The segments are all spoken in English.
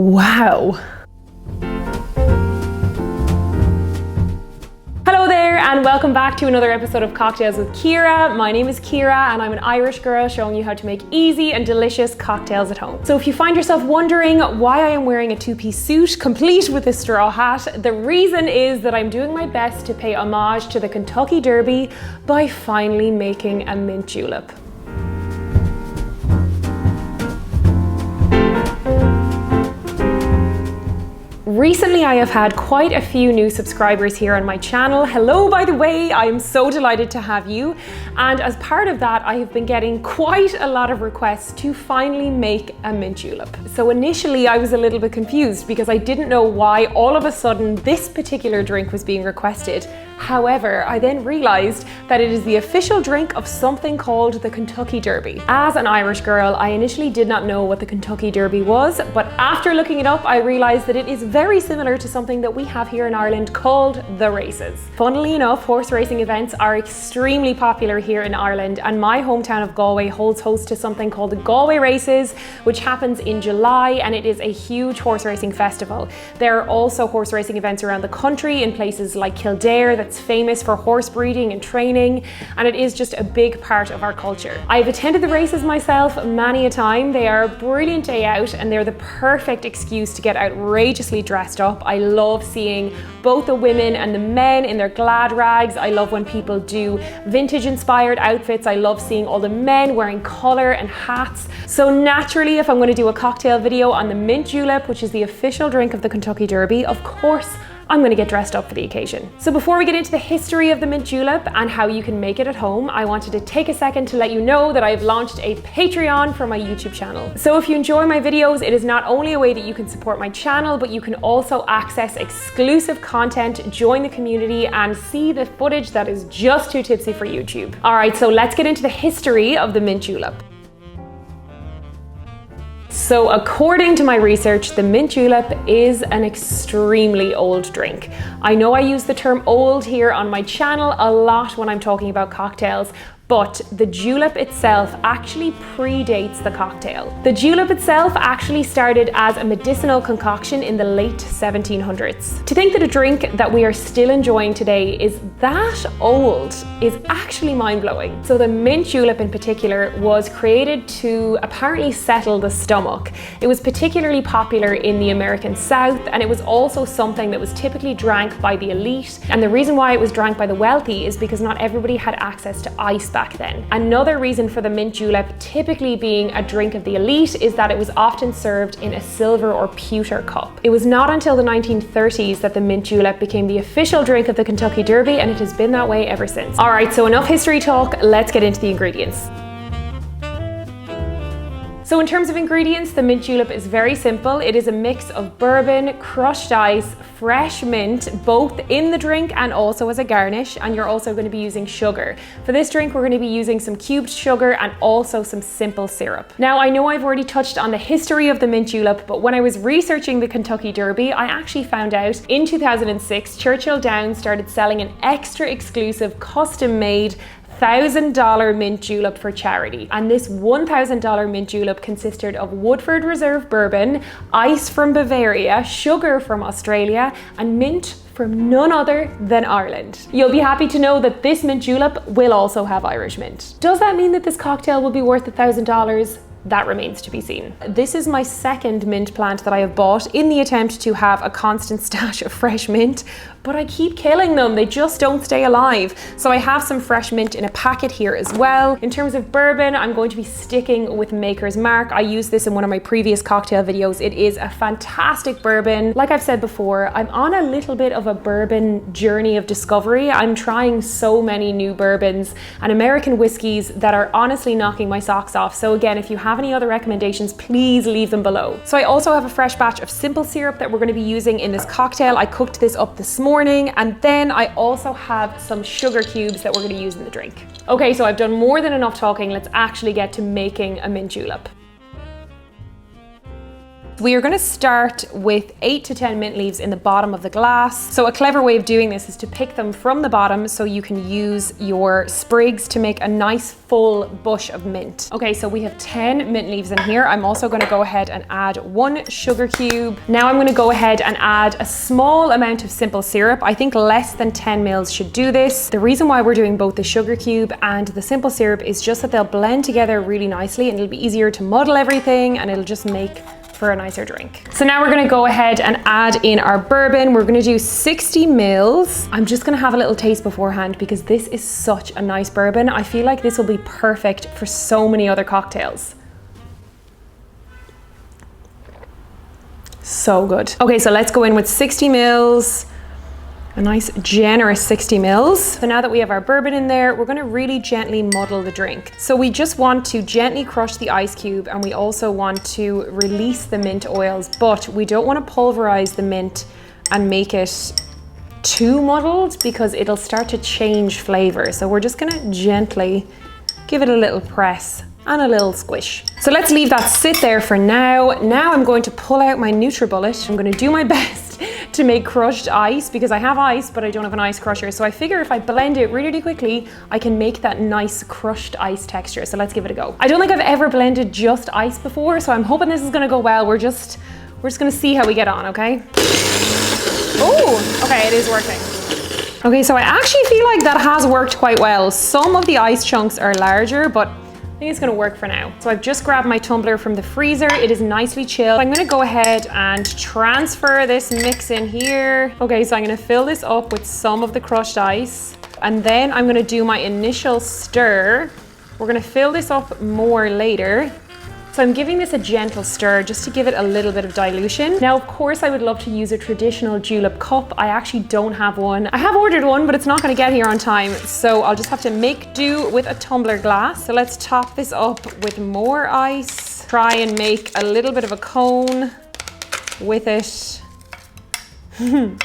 Wow. Hello there and welcome back to another episode of Cocktails with Ciara. My name is Ciara and I'm an Irish girl showing you how to make easy and delicious cocktails at home. So if you find yourself wondering why I am wearing a two-piece suit complete with a straw hat, the reason is that I'm doing my best to pay homage to the Kentucky Derby by finally making a mint julep. Recently, I have had quite a few new subscribers here on my channel. Hello, by the way, I am so delighted to have you. And as part of that, I have been getting quite a lot of requests to finally make a mint julep. So initially, I was a little bit confused because I didn't know why all of a sudden this particular drink was being requested. However, I then realized that it is the official drink of something called the Kentucky Derby. As an Irish girl, I initially did not know what the Kentucky Derby was, but after looking it up, I realized that it is very similar to something that we have here in Ireland called the races. Funnily enough, horse racing events are extremely popular here in Ireland, and my hometown of Galway holds host to something called the Galway Races, which happens in July, and it is a huge horse racing festival. There are also horse racing events around the country in places like Kildare that's famous for horse breeding and training, and it is just a big part of our culture. I've attended the races myself many a time. They are a brilliant day out and they're the perfect excuse to get outrageously dressed up. I love seeing both the women and the men in their glad rags. I love when people do vintage inspired outfits. I love seeing all the men wearing collar and hats. So naturally, if I'm going to do a cocktail video on the mint julep, which is the official drink of the Kentucky Derby, of course I'm going to get dressed up for the occasion. So before we get into the history of the mint julep and how you can make it at home, I wanted to take a second to let you know that I've launched a Patreon for my YouTube channel. So if you enjoy my videos, it is not only a way that you can support my channel, but you can also access exclusive content, join the community, and see the footage that is just too tipsy for YouTube. All right, so let's get into the history of the mint julep. So according to my research, the mint julep is an extremely old drink. I know I use the term old here on my channel a lot when I'm talking about cocktails, but the julep itself actually predates the cocktail. The julep itself actually started as a medicinal concoction in the late 1700s. To think that a drink that we are still enjoying today is that old is actually mind-blowing. So the mint julep in particular was created to apparently settle the stomach. It was particularly popular in the American South, and it was also something that was typically drank by the elite. And the reason why it was drank by the wealthy is because not everybody had access to ice back then. Another reason for the mint julep typically being a drink of the elite is that it was often served in a silver or pewter cup. It was not until the 1930s that the mint julep became the official drink of the Kentucky Derby, and it has been that way ever since. All right, so enough history talk, let's get into the ingredients. So in terms of ingredients, the mint julep is very simple. It is a mix of bourbon, crushed ice, fresh mint, both in the drink and also as a garnish, and you're also going to be using sugar. For this drink, we're going to be using some cubed sugar and also some simple syrup. Now, I know I've already touched on the history of the mint julep, but when I was researching the Kentucky Derby, I actually found out in 2006, Churchill Downs started selling an extra exclusive custom-made $1,000 mint julep for charity. And this $1,000 mint julep consisted of Woodford Reserve bourbon, ice from Bavaria, sugar from Australia, and mint from none other than Ireland. You'll be happy to know that this mint julep will also have Irish mint. Does that mean that this cocktail will be worth $1,000? That remains to be seen. This is my second mint plant that I have bought in the attempt to have a constant stash of fresh mint, but I keep killing them. They just don't stay alive. So I have some fresh mint in a packet here as well. In terms of bourbon, I'm going to be sticking with Maker's Mark. I used this in one of my previous cocktail videos. It is a fantastic bourbon. Like I've said before, I'm on a little bit of a bourbon journey of discovery. I'm trying so many new bourbons and American whiskeys that are honestly knocking my socks off. So again, if you have any other recommendations, please leave them below. So I also have a fresh batch of simple syrup that we're going to be using in this cocktail. I cooked this up this morning, and then I also have some sugar cubes that we're going to use in the drink. Okay, so I've done more than enough talking. Let's actually get to making a mint julep. We are going to start with 8 to 10 mint leaves in the bottom of the glass. So a clever way of doing this is to pick them from the bottom so you can use your sprigs to make a nice full bush of mint. Okay, so we have 10 mint leaves in here. I'm also going to go ahead and add 1 sugar cube. Now I'm going to go ahead and add a small amount of simple syrup. I think less than 10 mils should do this. The reason why we're doing both the sugar cube and the simple syrup is just that they'll blend together really nicely and it'll be easier to muddle everything and it'll just make for a nicer drink. So now we're gonna go ahead and add in our bourbon. We're gonna do 60 mils. I'm just gonna have a little taste beforehand because this is such a nice bourbon. I feel like this will be perfect for so many other cocktails. So good. Okay, so let's go in with 60 mils. A nice generous 60 mils. So now that we have our bourbon in there, we're gonna really gently muddle the drink. So we just want to gently crush the ice cube and we also want to release the mint oils, but we don't wanna pulverize the mint and make it too muddled because it'll start to change flavor. So we're just gonna gently give it a little press and a little squish. So let's leave that sit there for now. Now I'm going to pull out my NutriBullet. I'm gonna do my best to make crushed ice because I have ice, but I don't have an ice crusher. So I figure if I blend it really, really quickly, I can make that nice crushed ice texture. So let's give it a go. I don't think I've ever blended just ice before, so I'm hoping this is gonna go well. We're just gonna see how we get on, okay? Oh, okay, it is working. Okay, so I actually feel like that has worked quite well. Some of the ice chunks are larger, but I think it's gonna work for now. So I've just grabbed my tumbler from the freezer. It is nicely chilled. I'm gonna go ahead and transfer this mix in here. Okay, so I'm gonna fill this up with some of the crushed ice. And then I'm gonna do my initial stir. We're gonna fill this up more later. So I'm giving this a gentle stir just to give it a little bit of dilution. Now, of course, I would love to use a traditional julep cup. I actually don't have one. I have ordered one, but it's not gonna get here on time. So I'll just have to make do with a tumbler glass. So let's top this up with more ice. Try and make a little bit of a cone with it.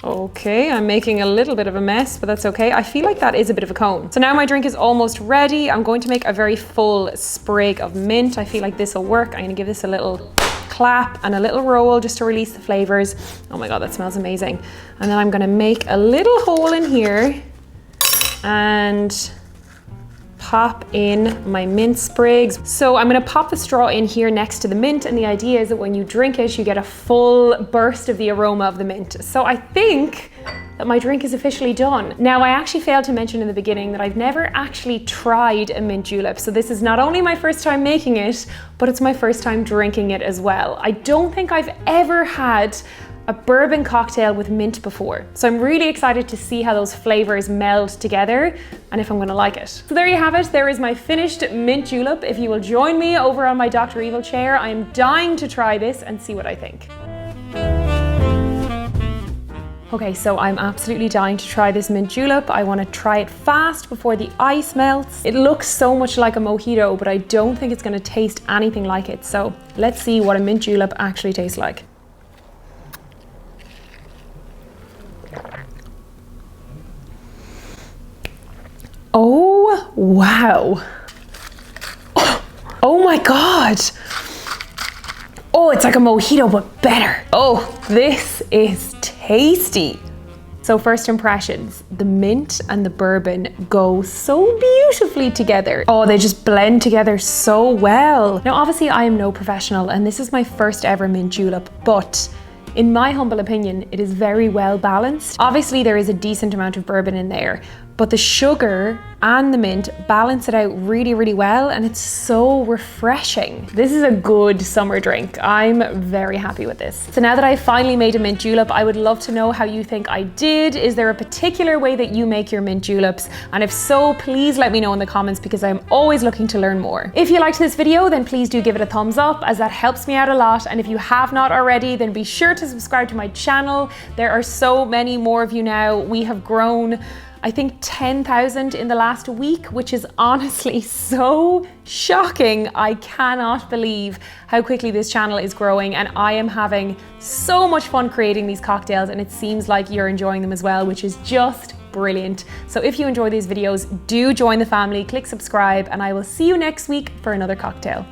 Okay, I'm making a little bit of a mess, but that's okay. I feel like that is a bit of a cone. So now my drink is almost ready. I'm going to make a very full sprig of mint. I feel like this will work. I'm gonna give this a little clap and a little roll just to release the flavors. Oh my God, that smells amazing. And then I'm gonna make a little hole in here and pop in my mint sprigs. So I'm gonna pop the straw in here next to the mint, and the idea is that when you drink it, you get a full burst of the aroma of the mint. So I think that my drink is officially done. Now, I actually failed to mention in the beginning that I've never actually tried a mint julep. So this is not only my first time making it, but it's my first time drinking it as well. I don't think I've ever had a bourbon cocktail with mint before. So I'm really excited to see how those flavors meld together and if I'm gonna like it. So there you have it. There is my finished mint julep. If you will join me over on my Dr. Evil chair, I am dying to try this and see what I think. Okay, so I'm absolutely dying to try this mint julep. I want to try it fast before the ice melts. It looks so much like a mojito, but I don't think it's going to taste anything like it. So let's see what a mint julep actually tastes like. Oh, wow. Oh my God. Oh, it's like a mojito, but better. Oh, this is tasty. So first impressions, the mint and the bourbon go so beautifully together. Oh, they just blend together so well. Now, obviously I am no professional and this is my first ever mint julep, but in my humble opinion, it is very well balanced. Obviously there is a decent amount of bourbon in there, but the sugar and the mint balance it out really, really well, and it's so refreshing. This is a good summer drink. I'm very happy with this. So now that I've finally made a mint julep, I would love to know how you think I did. Is there a particular way that you make your mint juleps? And if so, please let me know in the comments because I'm always looking to learn more. If you liked this video, then please do give it a thumbs up as that helps me out a lot. And if you have not already, then be sure to subscribe to my channel. There are so many more of you now. We have grown, I think, 10,000 in the last week, which is honestly so shocking. I cannot believe how quickly this channel is growing, and I am having so much fun creating these cocktails, and it seems like you're enjoying them as well, which is just brilliant. So if you enjoy these videos, do join the family, click subscribe, and I will see you next week for another cocktail.